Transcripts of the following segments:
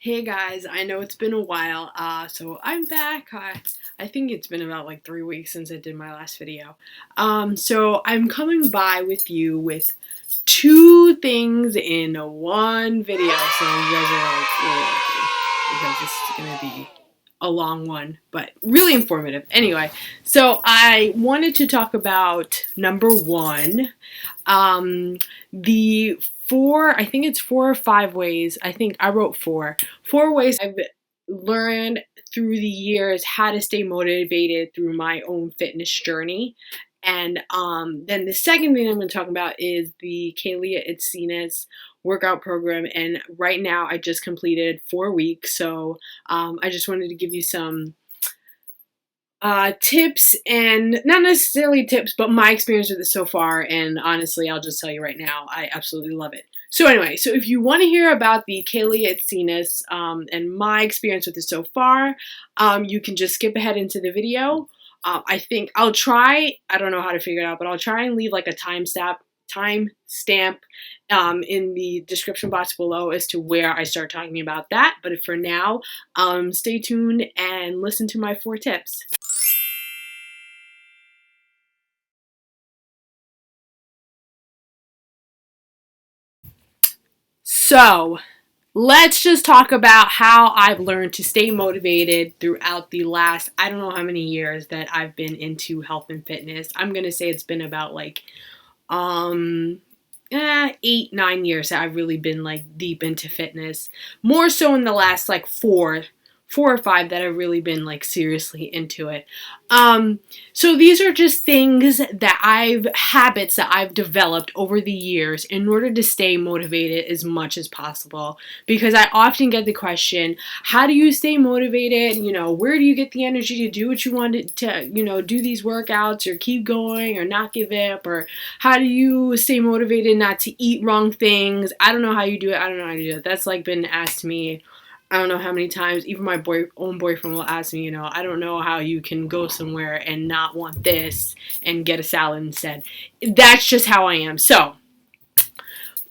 Hey guys, I know it's been a while, so I'm back. I think it's been about like 3 weeks since I did my last video. So I'm coming by with you with two things in one video. So you guys are like really lucky because this is gonna be a long one, but really informative. Anyway, so I wanted to talk about number one, the I think it's 4 or 5 ways. I think I wrote four ways I've learned through the years how to stay motivated through my own fitness journey. And then the second thing I'm going to talk about is the Kayla BBG workout program. And right now I just completed 4 weeks. So I just wanted to give you some tips, and not necessarily tips, but my experience with it so far. And honestly, I'll just tell you right now, I absolutely love it. So anyway, so if you want to hear about the Kayla BBG and my experience with it so far, you can just skip ahead into the video. I think I'll try. I don't know how to figure it out, but I'll try and leave like a timestamp in the description box below as to where I start talking about that. But for now, stay tuned and listen to my 4 tips. So, let's just talk about how I've learned to stay motivated throughout the last, I don't know how many years that I've been into health and fitness. I'm going to say it's been about like, 8, 9 years that I've really been like deep into fitness. More so in the last like 4 or 5 that I've really been like seriously into it. So these are just things that habits that I've developed over the years in order to stay motivated as much as possible. Because I often get the question, how do you stay motivated? Where do you get the energy to do what you want to, do these workouts or keep going or not give up? Or how do you stay motivated not to eat wrong things? I don't know how you do it. I don't know how to do it. That's like been asked to me I don't know how many times. Even my own boyfriend will ask me, I don't know how you can go somewhere and not want this and get a salad instead. That's just how I am. So,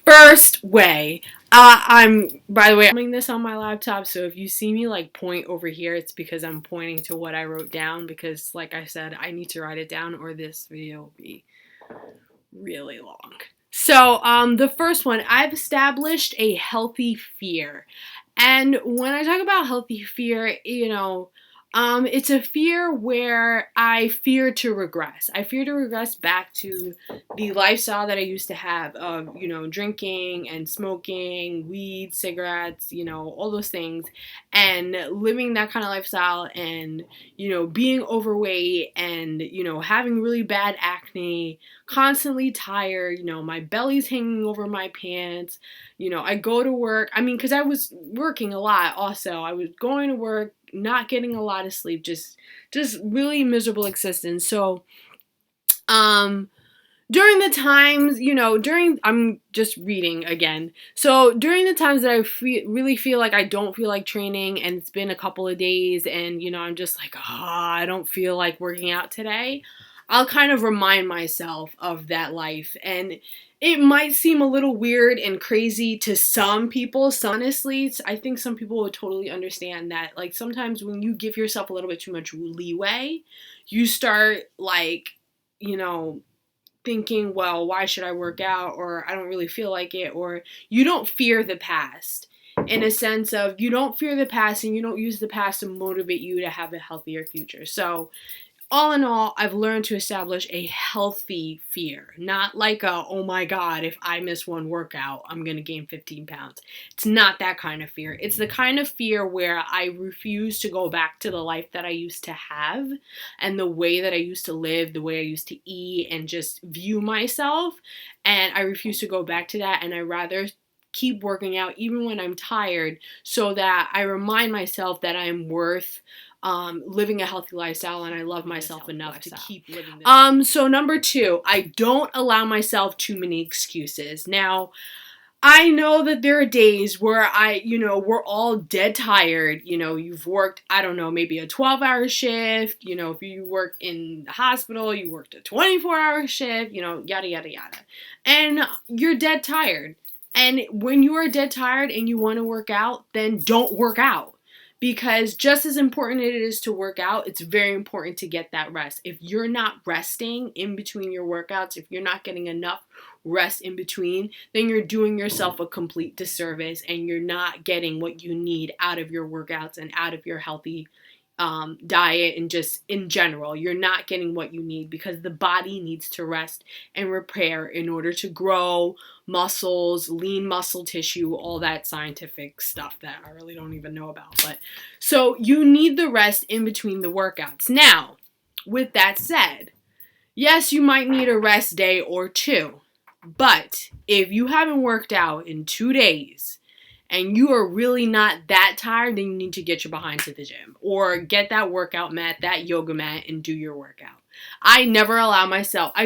first way, by the way, I'm filming this on my laptop, so if you see me like point over here, it's because I'm pointing to what I wrote down, because like I said, I need to write it down or this video will be really long. So, the first one, I've established a healthy fear. And when I talk about healthy fear, it's a fear where I fear to regress. I fear to regress back to the lifestyle that I used to have of, drinking and smoking, weed, cigarettes, all those things, and living that kind of lifestyle and, being overweight and, having really bad acne, constantly tired, my belly's hanging over my pants. I go to work. Because I was working a lot also. I was going to work, not getting a lot of sleep, just really miserable existence. So, during the times, I'm just reading again. So during the times that I really feel like I don't feel like training and it's been a couple of days and, I'm just like, I don't feel like working out today, I'll kind of remind myself of that life. And it might seem a little weird and crazy to some people. So honestly, I think some people would totally understand that. Like sometimes when you give yourself a little bit too much leeway, you start like, thinking, well, why should I work out? Or I don't really feel like it. Or you don't fear the past, in a sense of you don't fear the past and you don't use the past to motivate you to have a healthier future. So all in all, I've learned to establish a healthy fear, not like oh my God, if I miss one workout, I'm going to gain 15 pounds. It's not that kind of fear. It's the kind of fear where I refuse to go back to the life that I used to have and the way that I used to live, the way I used to eat and just view myself. And I refuse to go back to that. And I rather keep working out even when I'm tired so that I remind myself that I'm worth living a healthy lifestyle and I love myself enough to keep living this. So number 2, I don't allow myself too many excuses. Now, I know that there are days where we're all dead tired. You've worked, I don't know, maybe a 12-hour shift. If you work in the hospital, you worked a 24-hour shift, yada, yada, yada. And you're dead tired. And when you are dead tired and you want to work out, then don't work out. Because just as important it is to work out, it's very important to get that rest. If you're not resting in between your workouts, if you're not getting enough rest in between, then you're doing yourself a complete disservice and you're not getting what you need out of your workouts and out of your healthy diet, and just in general, you're not getting what you need, because the body needs to rest and repair in order to grow muscles, lean muscle tissue, all that scientific stuff that I really don't even know about. But so you need the rest in between the workouts. Now, with that said, yes, you might need a rest day or two, but if you haven't worked out in 2 days, and you are really not that tired, then you need to get your behind to the gym or get that workout mat, that yoga mat, and do your workout. I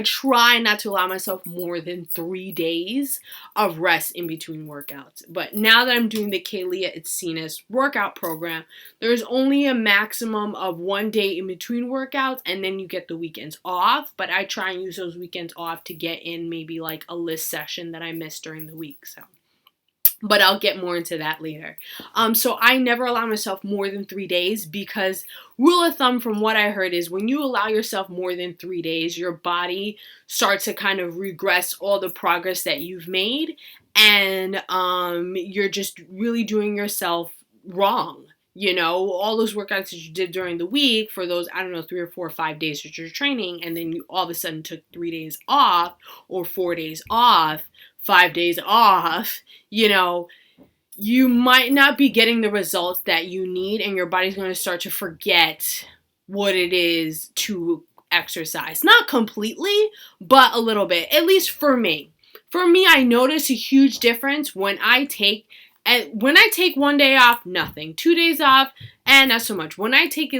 try not to allow myself more than 3 days of rest in between workouts. But now that I'm doing the Kayla BBG workout program, there's only a maximum of 1 day in between workouts, and then you get the weekends off. But I try and use those weekends off to get in maybe like a list session that I missed during the week. But I'll get more into that later. So I never allow myself more than 3 days, because rule of thumb from what I heard is when you allow yourself more than 3 days, your body starts to kind of regress all the progress that you've made, and you're just really doing yourself wrong. You know, all those workouts that you did during the week for those, 3 or 4 or 5 days that you're training, and then you all of a sudden took 3 days off or 4 days off, 5 days off, you might not be getting the results that you need, and your body's going to start to forget what it is to exercise. Not completely, but a little bit, at least for me. For me, I notice a huge difference when I take 1 day off, nothing. 2 days off, and not so much. When I take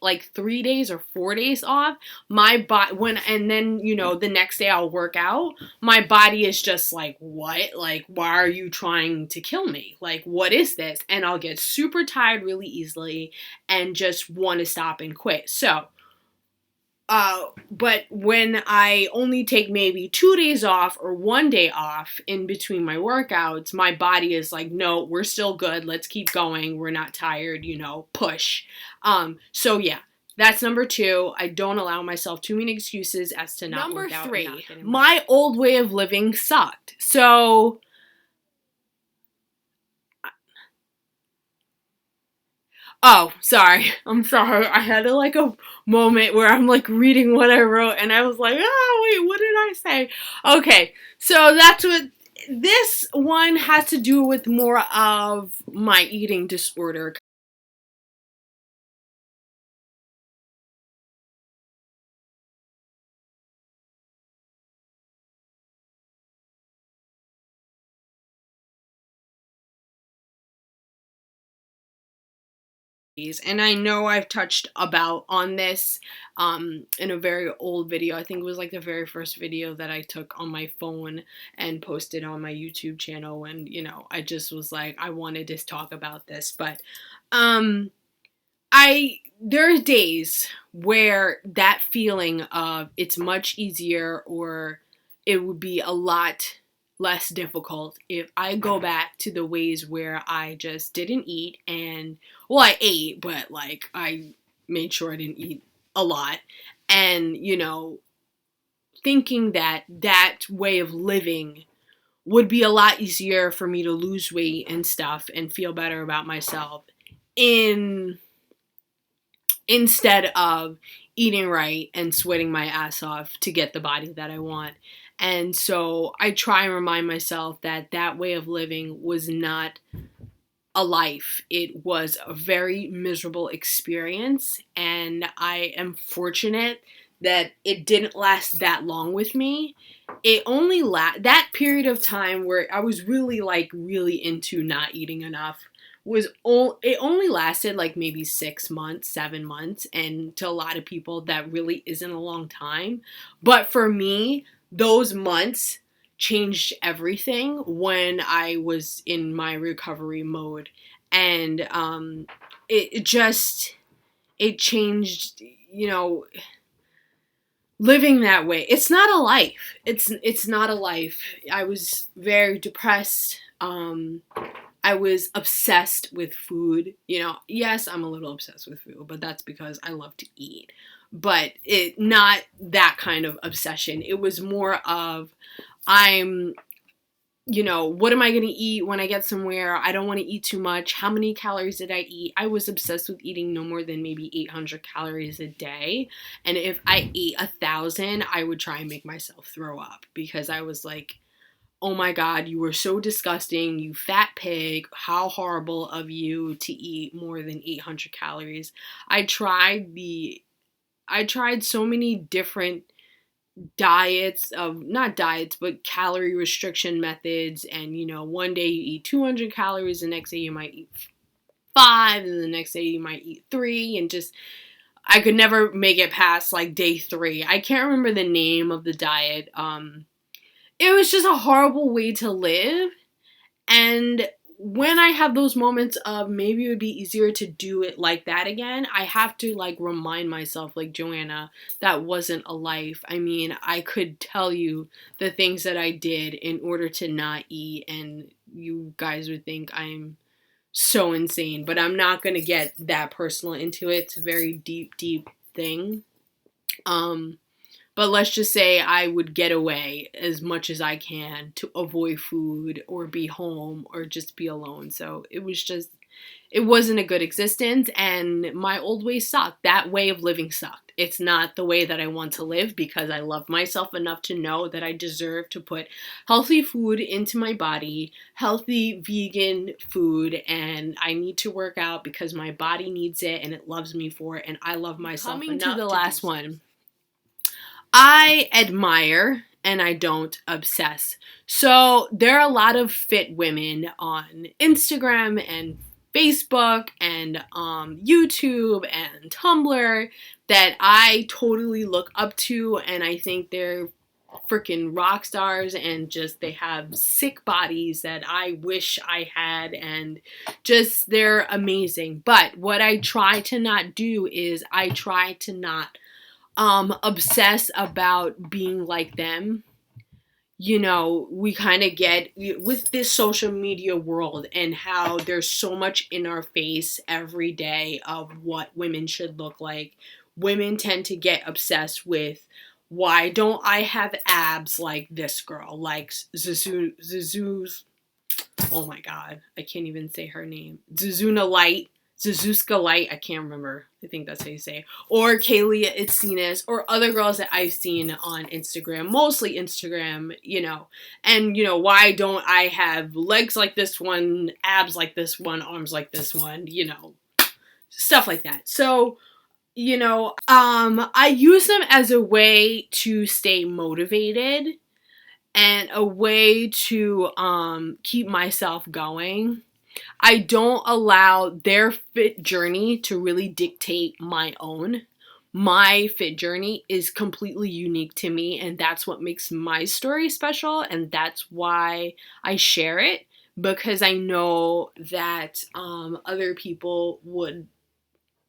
like 3 days or 4 days off, my body, the next day I'll work out, my body is just like, what? Like, why are you trying to kill me? Like, what is this? And I'll get super tired really easily and just want to stop and quit. So, but when I only take maybe 2 days off or 1 day off in between my workouts, my body is like, no, we're still good. Let's keep going. We're not tired, push. So yeah, that's number 2. I don't allow myself too many excuses as to not work out. Number 3, my old way of living sucked. So oh, sorry. I'm sorry. I had a moment where I'm reading what I wrote, and I was like, oh, wait, what did I say? Okay, so that's what this one has to do with, more of my eating disorder. And I know I've touched on this in a very old video. I think it was the very first video that I took on my phone and posted on my YouTube channel. And I just was like, I wanted to talk about this. But there are days where that feeling of it's much easier, or it would be a lot less difficult if I go back to the ways where I just didn't eat, and I ate, but I made sure I didn't eat a lot, and thinking that way of living would be a lot easier for me to lose weight and stuff and feel better about myself instead of eating right and sweating my ass off to get the body that I want. And so I try and remind myself that way of living was not a life. It was a very miserable experience, and I am fortunate that it didn't last that long with me. It only that period of time where I was really really into not eating enough it only lasted maybe 6 months, 7 months, and to a lot of people that really isn't a long time. But for me, those months changed everything when I was in my recovery mode. And it changed, living that way. It's not a life. It's not a life. I was very depressed. I was obsessed with food. You know, yes, I'm a little obsessed with food, but that's because I love to eat. But it not that kind of obsession. It was more of I'm what am I going to eat when I get somewhere? I don't want to eat too much. How many calories did I eat? I was obsessed with eating no more than maybe 800 calories a day. And if I ate 1,000, I would try and make myself throw up because I was like, oh my God, you were so disgusting, you fat pig. How horrible of you to eat more than 800 calories. I tried so many different diets of not diets but calorie restriction methods, and one day you eat 200 calories, the next day you might eat 5, and the next day you might eat 3, and just I could never make it past like day 3. I can't remember the name of the diet. It was just a horrible way to live. And when I have those moments of maybe it would be easier to do it like that again, I have to like remind myself, like, Joanna, that wasn't a life. I mean, I could tell you the things that I did in order to not eat, and you guys would think I'm so insane, but I'm not going to get that personal into it. It's a very deep, deep thing. But let's just say I would get away as much as I can to avoid food or be home or just be alone. So it wasn't a good existence, and my old way sucked. That way of living sucked. It's not the way that I want to live because I love myself enough to know that I deserve to put healthy food into my body, healthy vegan food, and I need to work out because my body needs it and it loves me for it, and I love myself enough. Coming to the last one. I admire and I don't obsess. So there are a lot of fit women on Instagram and Facebook and YouTube and Tumblr that I totally look up to, and I think they're freaking rock stars, and just they have sick bodies that I wish I had, and just they're amazing. But what I try to not do is I try to not obsess about being like them. We kind of get with this social media world and how there's so much in our face every day of what women should look like. Women tend to get obsessed with, why don't I have abs like this girl, like Zuzu's, oh my God, I can't even say her name, Zuzuska Light, I can't remember. I think that's how you say it. Or Kayla BBG, or other girls that I've seen on Instagram, mostly Instagram, And, why don't I have legs like this one, abs like this one, arms like this one, stuff like that. So, I use them as a way to stay motivated and a way to keep myself going. I don't allow their fit journey to really dictate my own. My fit journey is completely unique to me, and that's what makes my story special, and that's why I share it, because I know that other people would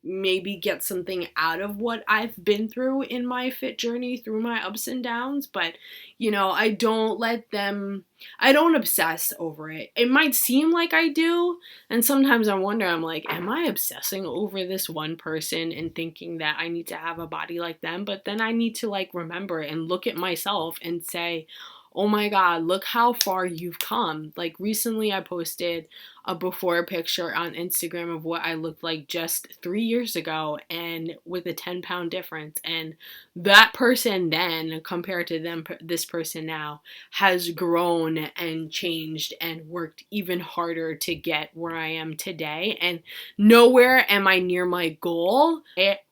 maybe get something out of what I've been through in my fit journey through my ups and downs, but I don't obsess over it. It might seem like I do, and sometimes I wonder, I'm like, am I obsessing over this one person and thinking that I need to have a body like them? But then I need to like remember and look at myself and say, oh my God, look how far you've come. Like recently I posted a before picture on Instagram of what I looked like just 3 years ago, and with a 10-pound difference. And that person then compared to this person now has grown and changed and worked even harder to get where I am today. And nowhere am I near my goal.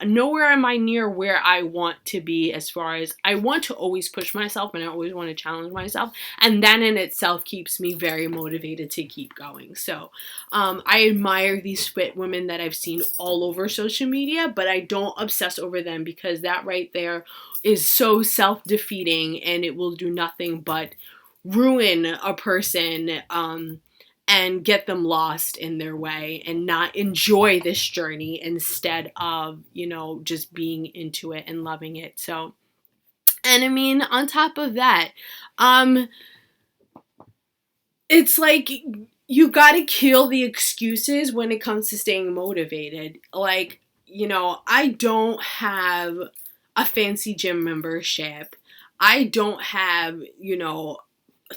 Nowhere am I near where I want to be, as far as I want to always push myself and I always want to challenge myself. And that in itself keeps me very motivated to keep going. So I admire these fit women that I've seen all over social media, but I don't obsess over them, because that right there is so self-defeating, and it will do nothing but ruin a person and get them lost in their way and not enjoy this journey instead of, just being into it and loving it. So And I mean, on top of that, um, it's like you gotta kill the excuses when it comes to staying motivated. Like, I don't have a fancy gym membership. I don't have,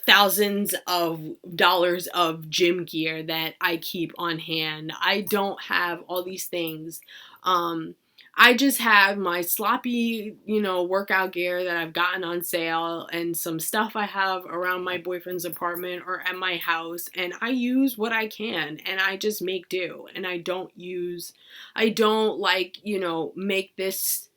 thousands of dollars of gym gear that I keep on hand. I don't have all these things. I just have my sloppy, workout gear that I've gotten on sale and some stuff I have around my boyfriend's apartment or at my house, and I use what I can and I just make do. And I don't make this,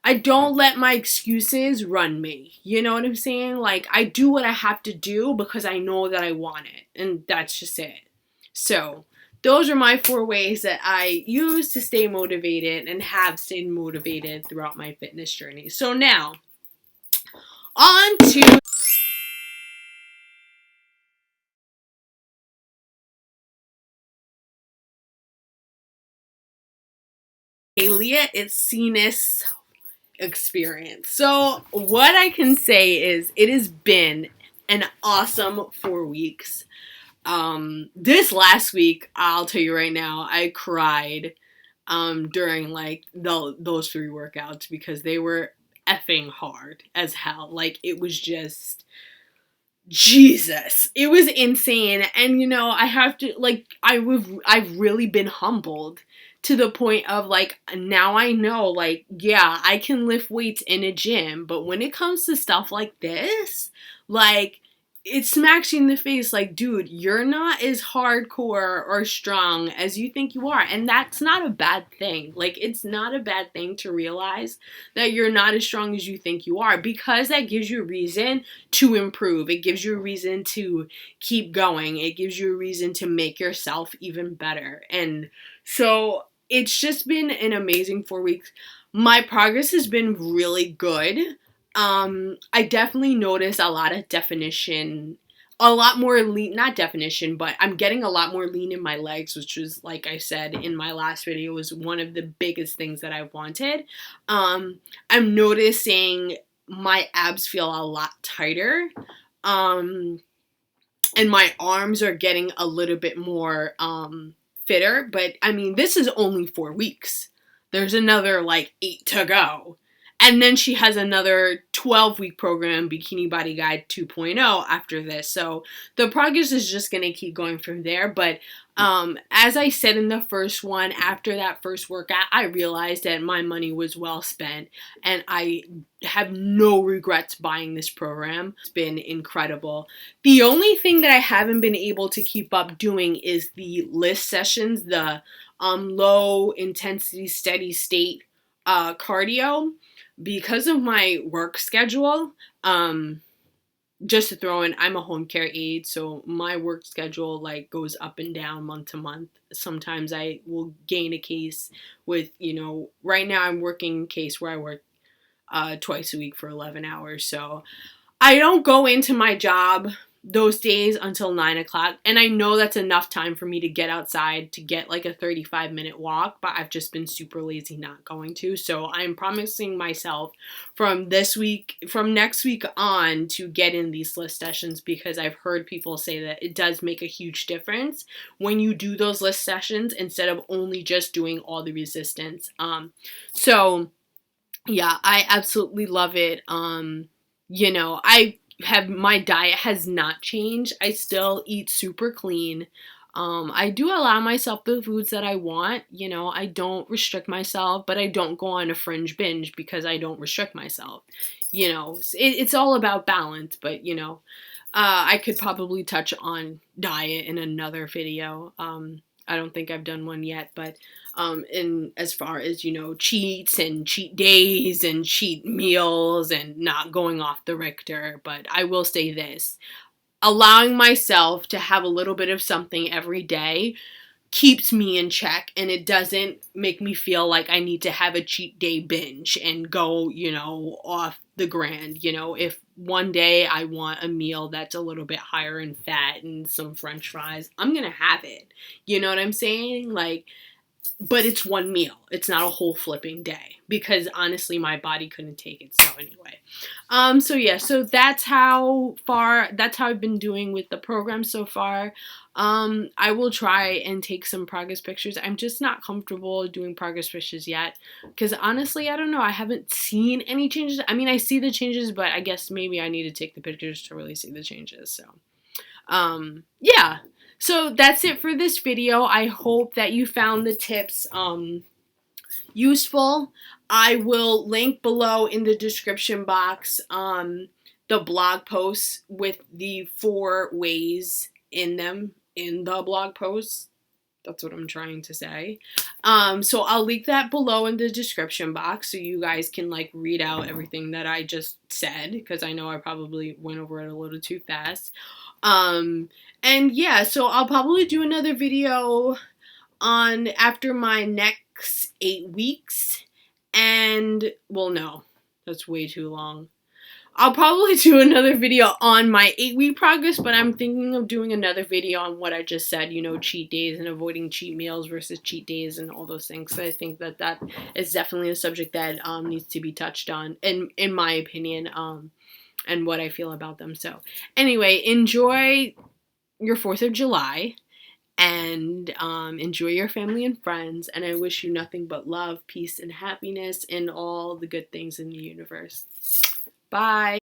I don't let my excuses run me. You know what I'm saying? Like, I do what I have to do because I know that I want it. And that's just it. So, those are my 4 ways that I use to stay motivated and have stayed motivated throughout my fitness journey. So now, on to Kayla Itziness experience. So what I can say is it has been an awesome 4 weeks. This last week, I'll tell you right now, I cried during like those 3 workouts because they were effing hard as hell. Like, it was just Jesus. It was insane. And I have to, like, I've really been humbled to the point of, like, now I know, like, yeah, I can lift weights in a gym, but when it comes to stuff like this, like, it smacks you in the face like, dude, you're not as hardcore or strong as you think you are. And that's not a bad thing. Like, it's not a bad thing to realize that you're not as strong as you think you are, because that gives you a reason to improve. It gives you a reason to keep going. It gives you a reason to make yourself even better. And so it's just been an amazing 4 weeks. My progress has been really good. I definitely notice a lot of definition, a lot more lean, not definition, but I'm getting a lot more lean in my legs, which was, like I said in my last video, was one of the biggest things that I wanted. I'm noticing my abs feel a lot tighter. And my arms are getting a little bit more, fitter, but I mean, this is only 4 weeks. There's another like 8 to go. And then she has another 12-week program, Bikini Body Guide 2.0, after this. So the progress is just going to keep going from there. But as I said in the first one, after that first workout, I realized that my money was well spent. And I have no regrets buying this program. It's been incredible. The only thing that I haven't been able to keep up doing is the list sessions, the low intensity, steady state cardio. Because of my work schedule, just to throw in, I'm a home care aide, so my work schedule like goes up and down month to month. Sometimes I will gain a case with, right now I'm working a case where I work twice a week for 11 hours. So I don't go into my job those days until 9 o'clock. And I know that's enough time for me to get outside to get like a 35-minute walk, but I've just been super lazy not going to. So I'm promising myself from next week on, to get in these list sessions, because I've heard people say that it does make a huge difference when you do those list sessions instead of only just doing all the resistance. So yeah, I absolutely love it. My diet has not changed. I still eat super clean. I do allow myself the foods that I want. I don't restrict myself, but I don't go on a fringe binge because I don't restrict myself. It's all about balance, but I could probably touch on diet in another video. I don't think I've done one yet, but in as far as, cheats and cheat days and cheat meals and not going off the Richter. But I will say this, allowing myself to have a little bit of something every day keeps me in check, and it doesn't make me feel like I need to have a cheat day binge and go, off the grand. If one day I want a meal that's a little bit higher in fat and some french fries, I'm gonna have it. You know what I'm saying? Like, but it's one meal. It's not a whole flipping day because honestly my body couldn't take it. So anyway, so that's how I've been doing with the program so far. I will try and take some progress pictures. I'm just not comfortable doing progress pictures yet because honestly, I don't know. I haven't seen any changes. I mean, I see the changes, but I guess maybe I need to take the pictures to really see the changes. So, yeah. So that's it for this video. I hope that you found the tips useful. I will link below in the description box the blog posts with the 4 ways in them in the blog post. That's what I'm trying to say. So I'll link that below in the description box so you guys can like read out everything that I just said because I know I probably went over it a little too fast. And yeah, so I'll probably do another video on after my next 8 weeks. And well, no, that's way too long. I'll probably do another video on my 8-week progress, but I'm thinking of doing another video on what I just said, you know, cheat days and avoiding cheat meals versus cheat days and all those things. So I think that that is definitely a subject that needs to be touched on, in my opinion, and what I feel about them. So anyway, enjoy your 4th of July and enjoy your family and friends. And I wish you nothing but love, peace, and happiness and all the good things in the universe. Bye.